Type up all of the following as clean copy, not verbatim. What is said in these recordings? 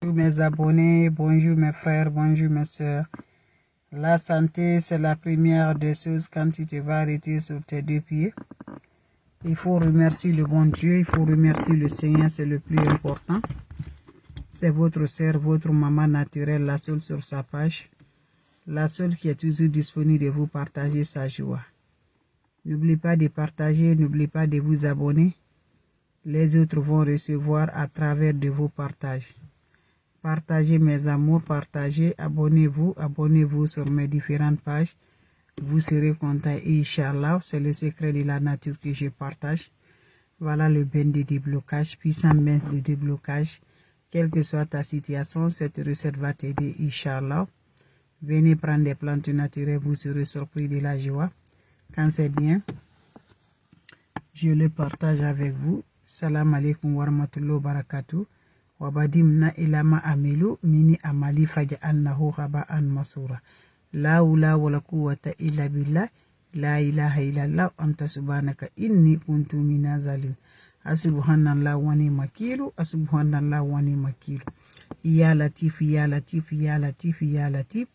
Bonjour mes abonnés, bonjour mes frères, bonjour mes soeurs. La santé, c'est la première des choses quand tu te vas arrêter sur tes deux pieds. Il faut remercier le bon Dieu, il faut remercier le Seigneur, c'est le plus important. C'est votre sœur, votre maman naturelle, la seule sur sa page. La seule qui est toujours disponible de vous partager sa joie. N'oubliez pas de partager, n'oubliez pas de vous abonner. Les autres vont recevoir à travers de vos partages. Partagez mes amours, partagez, abonnez-vous sur mes différentes pages. Vous serez content, Inch'Allah. C'est le secret de la nature que je partage. Voilà le bain de déblocage, puissant bain de déblocage. Quelle que soit ta situation, cette recette va t'aider, Inch'Allah. Venez prendre des plantes naturelles, vous serez surpris de la joie. Quand c'est bien, je le partage avec vous. Salam alaikum wa rahmatullahi wa barakatuh. Wabadim na ilama amelu mini amali faj'alnahu ghaba'an masura. La hawla wala quwwata illa billah. La ilaha illallah anta subhanaka inni kuntu minaz zalimin. Asubhanallah wa ni'mal wakil. Asubhanallah wa ni'mal wakil. Ya latif ya latif ya latif ya latif.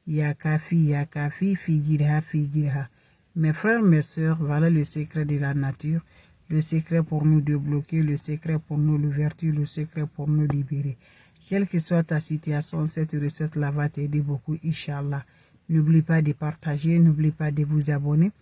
Ya kafi fi jirha. Mes frères, mes sœurs, voilà le secret de la nature. Le secret pour nous débloquer, le secret pour nous l'ouverture, le secret pour nous libérer. Quelle que soit ta situation, cette recette-là va t'aider beaucoup, Inch'Allah. N'oublie pas de partager, n'oublie pas de vous abonner.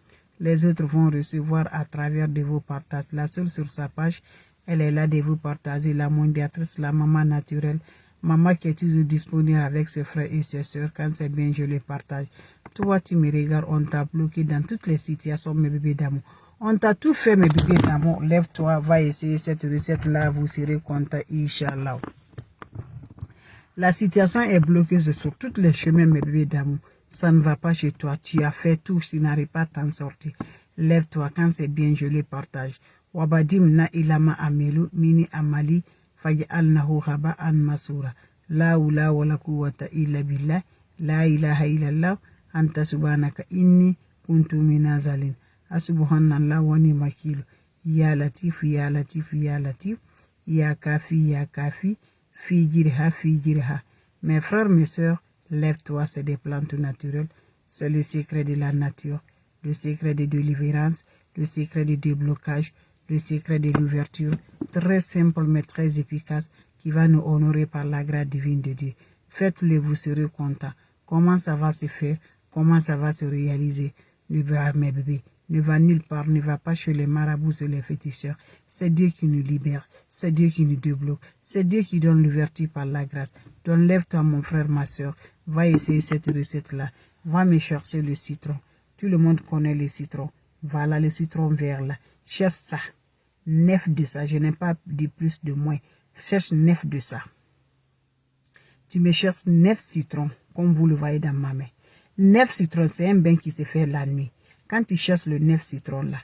Les autres vont recevoir à travers de vos partages. La seule sur sa page, elle est là de vous partager, la mondiatrice, la maman naturelle. Maman qui est toujours disponible avec ses frères et ses soeurs. Quand c'est bien, je les partage. Toi, tu me regardes, on t'a bloqué dans toutes les situations, mes bébés d'amour. On t'a tout fait, mes bébés d'amour. Lève-toi, va essayer cette recette-là, vous serez content, Inch'Allah. La situation est bloquée sur tous les chemins, mes bébés d'amour. Ça ne va pas chez toi. Tu as fait tout, tu n'arrives pas à t'en sortir. Lève-toi, quand c'est bien, je le partage. Wabadim na ilama amelu mini amali faj'alnahu ghaba'an masura. La hawla wala quwwata illa billah. La ilaha illallah anta subhanaka inni kuntu minaz zalimin. Asubhanallah wa ni'mal wakil. Ya latif ya latif ya latif. Ya kafi fi jirha. Mes frères, mes sœurs, lève-toi, c'est des plantes naturelles. C'est le secret de la nature, le secret de délivrance, le secret de déblocage, le secret de l'ouverture. Très simple mais très efficace qui va nous honorer par la grâce divine de Dieu. Faites-le, vous serez content. Comment ça va se faire? Comment ça va se réaliser? Ne va, mes bébés, ne va nulle part, ne va pas chez les marabouts et les féticheurs. C'est Dieu qui nous libère, c'est Dieu qui nous débloque, c'est Dieu qui donne l'ouverture par la grâce. Donc lève-toi mon frère, ma soeur, va essayer cette recette-là. Va me chercher le citron. Tout le monde connaît le citron. Voilà le citron vert là. Cherche ça. 9 de ça. Je n'ai pas de plus de moins. Cherche 9 de ça. Tu me cherches 9 citrons, comme vous le voyez dans ma main. 9 citrons, c'est un bain qui se fait la nuit. Quand tu cherches le 9 citrons là,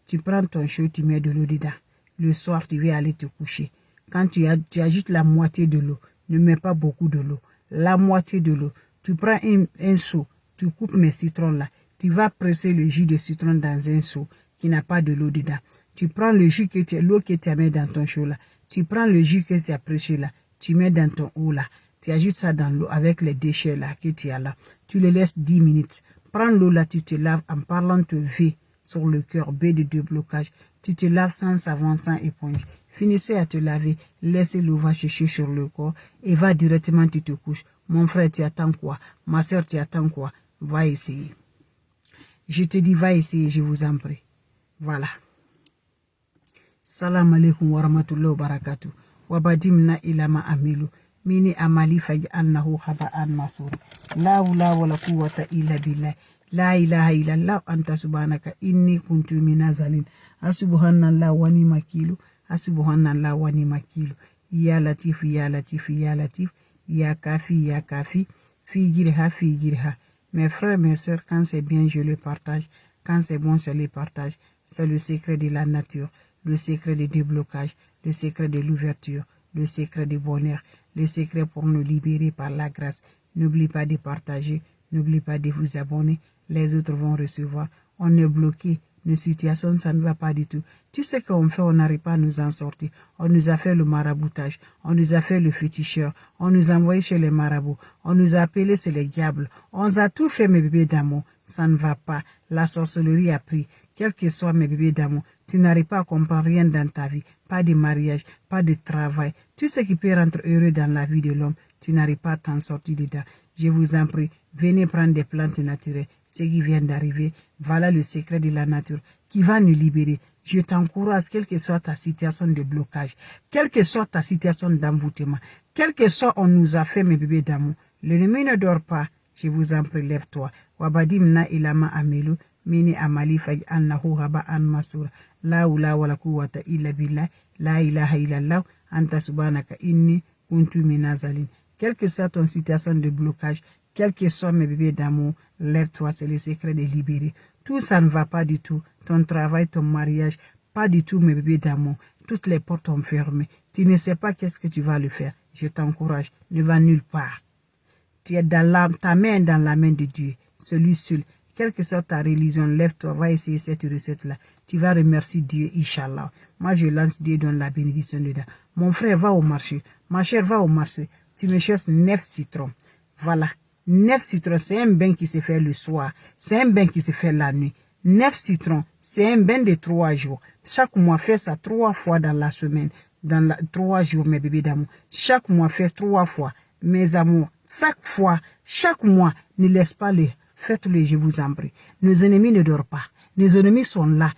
tu prends ton chaud, tu mets de l'eau dedans. Le soir, tu vas aller te coucher. Quand tu ajoutes la moitié de l'eau, ne mets pas beaucoup de l'eau. La moitié de l'eau, tu prends un seau, tu coupes mes citrons là. Tu vas presser le jus de citron dans un seau qui n'a pas de l'eau dedans. Tu prends le jus l'eau que tu as mis dans ton chaud là. Tu prends le jus que tu as pressé là. Tu mets dans ton eau là. Tu ajoutes ça dans l'eau avec les déchets là que tu as là. Tu le laisses 10 minutes. Prends l'eau là, tu te laves en parlant de V sur le cœur, B de déblocage. Tu te laves sans savon, sans éponge. Finissez à te laver, laissez l'eau va chercher sur le corps et va directement, tu te couches. Mon frère, tu attends quoi? Ma soeur, tu attends quoi? Va essayer. Je te dis, va essayer, je vous en prie. Voilà. Salam alaikum wa rahmatullahi wa barakatuh. Wabadim na ilama amilu. Mini amali faj'alnahu ghaba'an masura. La hawla wala quwwata illa billah. La ilaha illallah anta subhanaka inni kuntu minaz zalimin. Asubhanallah wa ni'mal wakil. Asubhanallah wa ni'mal wakil. Ya latif ya latif ya latif. Ya kafi fi jirha. Mes frères, mes sœurs, quand c'est bien, je le partage. Quand c'est bon, je le partage. C'est le secret de la nature, le secret du déblocage, le secret de l'ouverture, le secret du bonheur, le secret pour nous libérer par la grâce. N'oublie pas de partager, n'oublie pas de vous abonner. Les autres vont recevoir. On est bloqué nos situations, ça ne va pas du tout. Tu sais qu'on fait, on n'arrive pas à nous en sortir. On nous a fait le maraboutage, on nous a fait le féticheur, on nous a envoyé chez les marabouts, on nous a appelé c'est les diables, on nous a tout fait mes bébés d'amour. Ça ne va pas. La sorcellerie a pris. Quel que soit mes bébés d'amour, tu n'arrives pas à comprendre rien dans ta vie. Pas de mariage, pas de travail. Tout ce qui peut rendre heureux dans la vie de l'homme, tu n'arrives pas à t'en sortir dedans. Je vous en prie, venez prendre des plantes naturelles. Ce qui vient d'arriver, voilà le secret de la nature qui va nous libérer. Je t'encourage, quelle que soit ta situation de blocage, quelle que soit ta situation d'envoûtement, quel que soit on nous a fait mes bébés d'amour, l'ennemi ne dort pas. Je vous en prie, lève-toi. Wabadim na ilama amelu, mini amali faj annahu haba an masura. La ula wala quwwata illa billah, la ilaha illallah, anta subhanaka inni kuntu minazalin. Quelle que soit ton situation de blocage, quel que soit mes bébés d'amour, lève-toi, c'est le secret de libérer. Tout ça ne va pas du tout. Ton travail, ton mariage, pas du tout mes bébés d'amour. Toutes les portes sont fermées. Tu ne sais pas qu'est-ce que tu vas le faire. Je t'encourage, ne va nulle part. Tu es dans ta main est dans la main de Dieu, celui seul. Quelle que soit ta religion, lève-toi, va essayer cette recette-là. Tu vas remercier Dieu, Inch'Allah. Moi, je lance Dieu dans la bénédiction dedans. Mon frère, va au marché. Ma chère, va au marché. Tu me cherches 9 citrons. Voilà. 9 citrons, c'est un bain qui se fait le soir. C'est un bain qui se fait la nuit. 9 citrons, c'est un bain de 3 jours. Chaque mois, fais ça 3 fois dans la semaine. 3 jours, mes bébés d'amour. Chaque mois, fais 3 fois. Mes amours, chaque mois, ne laisse pas les, faites-le, je vous en prie. Nos ennemis ne dorment pas. Nos ennemis sont là.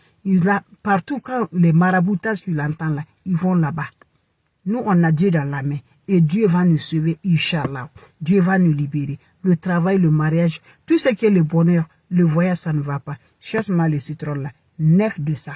Partout quand les maraboutages tu l'entends là, ils vont là-bas. Nous, on a Dieu dans la main. Et Dieu va nous sauver, Inch'Allah. Dieu va nous libérer. Le travail, le mariage, tout ce qui est le bonheur, le voyage, ça ne va pas. Cherche-moi le citron là. 9 de ça.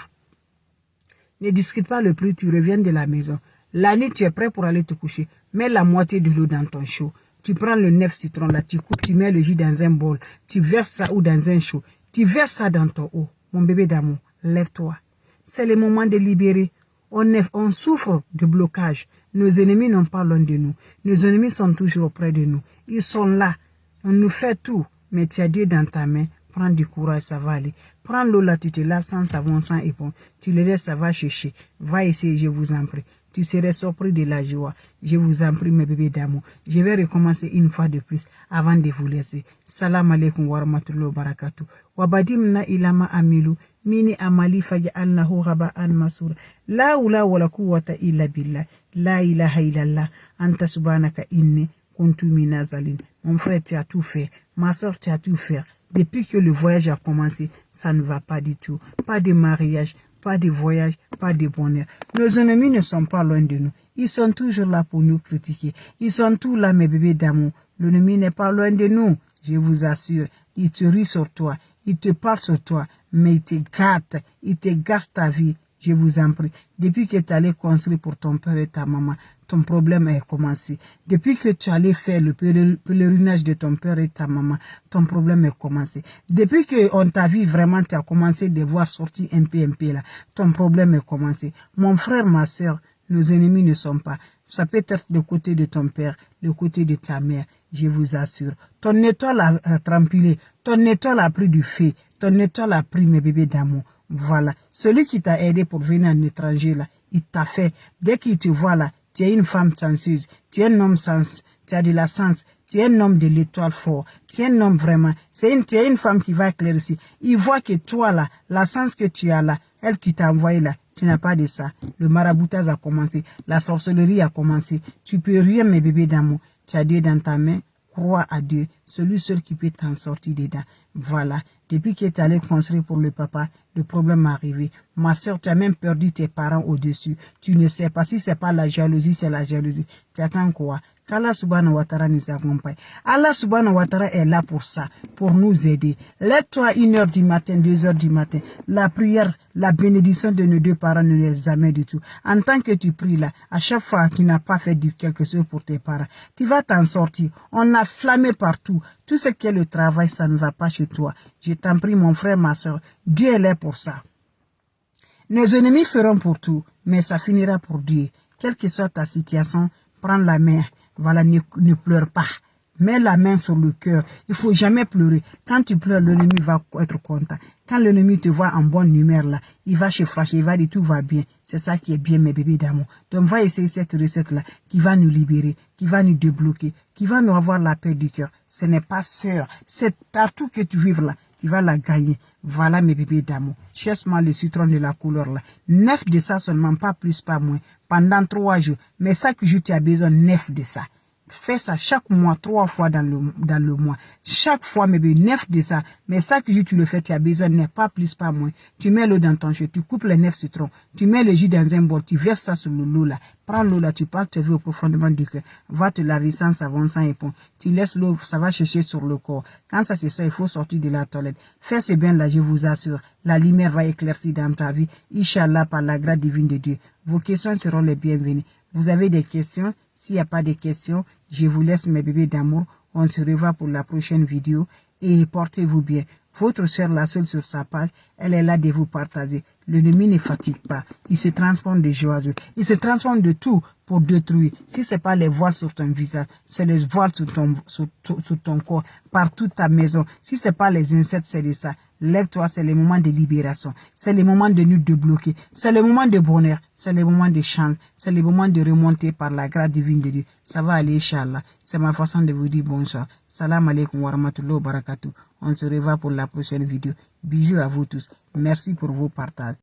Ne discute pas le prix, tu reviens de la maison. La nuit, tu es prêt pour aller te coucher. Mets la moitié de l'eau dans ton chaud. Tu prends le 9 citrons là, tu coupes, tu mets le jus dans un bol. Tu verses ça ou dans un chaud. Tu verses ça dans ton eau. Mon bébé d'amour, lève-toi. C'est le moment de libérer. On souffre de blocage. Nos ennemis n'ont pas loin de nous. Nos ennemis sont toujours auprès de nous. Ils sont là. On nous fait tout. Mais tu as Dieu dans ta main. Prends du courage, ça va aller. Prends l'eau là, tu te laves sans savon, sans éponge. Tu le laisses, ça va chercher. Va essayer, je vous en prie. Tu serais surpris de la joie. Je vous en prie, mes bébés d'amour. Je vais recommencer une fois de plus avant de vous laisser. Salam alaikum wa rahmatullahi wa barakatuh. Wabadimna ilama amilu. Mini amali faja alnahu raba an masura. La ula wala quwwata illa billah. La ilaha illallah. Anta subhanaka inni kuntu minazalin. Mon frère, tu as tout fait. Ma soeur, tu as tout fait. Depuis que le voyage a commencé, ça ne va pas du tout. Pas de mariage, pas de voyage, pas de bonheur. Nos ennemis ne sont pas loin de nous. Ils sont toujours là pour nous critiquer. Ils sont tous là, mes bébés d'amour. L'ennemi n'est pas loin de nous. Je vous assure, il te rit sur toi. Il te parle sur toi. Mais il te gâte. Il te gâte ta vie. Je vous en prie. Depuis que tu allais construire pour ton père et ta maman, ton problème a commencé. Depuis que tu allais faire le pèlerinage de ton père et ta maman, ton problème a commencé. Depuis qu'on t'a vu vraiment, tu as commencé de voir sortir un peu là, ton problème a commencé. Mon frère, ma soeur, nos ennemis ne sont pas. Ça peut être le côté de ton père, le côté de ta mère, je vous assure. Ton étoile a trempilé, ton étoile a pris du feu, ton étoile a pris mes bébés d'amour. Voilà. Celui qui t'a aidé pour venir en étranger, là, il t'a fait. Dès qu'il te voit là, tu es une femme chanceuse, tu es un homme sens, tu as de la sens, tu es un homme de l'étoile fort, tu es un homme vraiment, tu es une femme qui va éclaircir. Il voit que toi là, la sens que tu as là, elle qui t'a envoyé là, tu n'as pas de ça. Le maraboutage a commencé, la sorcellerie a commencé. Tu peux rien, mes bébés d'amour. Tu as Dieu dans ta main. Crois à Dieu, celui seul qui peut t'en sortir dedans. Voilà. Depuis que tu es allé construire pour le papa, le problème est arrivé. Ma soeur, tu as même perdu tes parents au-dessus. Tu ne sais pas si c'est pas la jalousie, c'est la jalousie. Tu attends quoi? Qu'Allah subhanahu wa ta'ala nous accompagne. Allah subhanahu wa ta'ala est là pour ça, pour nous aider. Lève-toi 1h du matin, 2h du matin. La prière, la bénédiction de nos deux parents ne les jamais du tout. En tant que tu pries là, à chaque fois que tu n'as pas fait quelque chose pour tes parents, tu vas t'en sortir. On a flammé partout. Tout ce qui est le travail, ça ne va pas chez toi. Je t'en prie, mon frère, ma soeur. Dieu est là pour ça. Nos ennemis feront pour tout, mais ça finira pour Dieu. Quelle que soit ta situation, prends la main. Voilà, ne pleure pas. Mets la main sur le cœur. Il faut jamais pleurer. Quand tu pleures, l'ennemi va être content. Quand l'ennemi te voit en bonne humeur là, il va se fâcher, il va dire tout va bien. C'est ça qui est bien, mes bébés d'amour. Donc, va essayer cette recette-là qui va nous libérer, qui va nous débloquer, qui va nous avoir la paix du cœur. Ce n'est pas sûr. C'est partout que tu vives là, tu vas la gagner. Voilà, mes bébés d'amour. Cherche-moi le citron de la couleur là. 9 de ça seulement, pas plus, pas moins. Pendant 3 jours. Mais chaque jour, tu as besoin 9 de ça. Fais ça chaque mois, 3 fois dans le mois. Chaque fois, mes bébés, 9 de ça. Mais chaque jour, tu le fais, tu as besoin, n'est pas plus, pas moins. Tu mets l'eau dans ton jus, tu coupes les 9 citrons. Tu mets le jus dans un bol, tu verses ça sur l'eau là. Prends l'eau là, tu pars te lever au profondément du cœur. Va te laver sans savon, sans éponge. Tu laisses l'eau, ça va chercher sur le corps. Quand ça se sort, il faut sortir de la toilette. Fais ce bain là, je vous assure. La lumière va éclaircir dans ta vie. Inch'Allah, par la grâce divine de Dieu. Vos questions seront les bienvenues. Vous avez des questions? S'il n'y a pas de questions, je vous laisse mes bébés d'amour. On se revoit pour la prochaine vidéo et portez-vous bien. Votre sœur, la seule sur sa page, elle est là de vous partager. L'ennemi ne fatigue pas. Il se transforme de joyeux. Il se transforme de tout pour détruire. Si ce n'est pas les voiles sur ton visage, c'est les voiles sur ton corps, par toute ta maison. Si ce n'est pas les insectes, c'est de ça. Lève-toi, c'est le moment de libération. C'est le moment de nous débloquer. C'est le moment de bonheur. C'est le moment de chance. C'est le moment de remonter par la grâce divine de Dieu. Ça va aller, Inch'Allah. C'est ma façon de vous dire bonsoir. Salam alaikum wa rahmatullahi wa barakatuh. On se revoit pour la prochaine vidéo. Bisous à vous tous. Merci pour vos partages.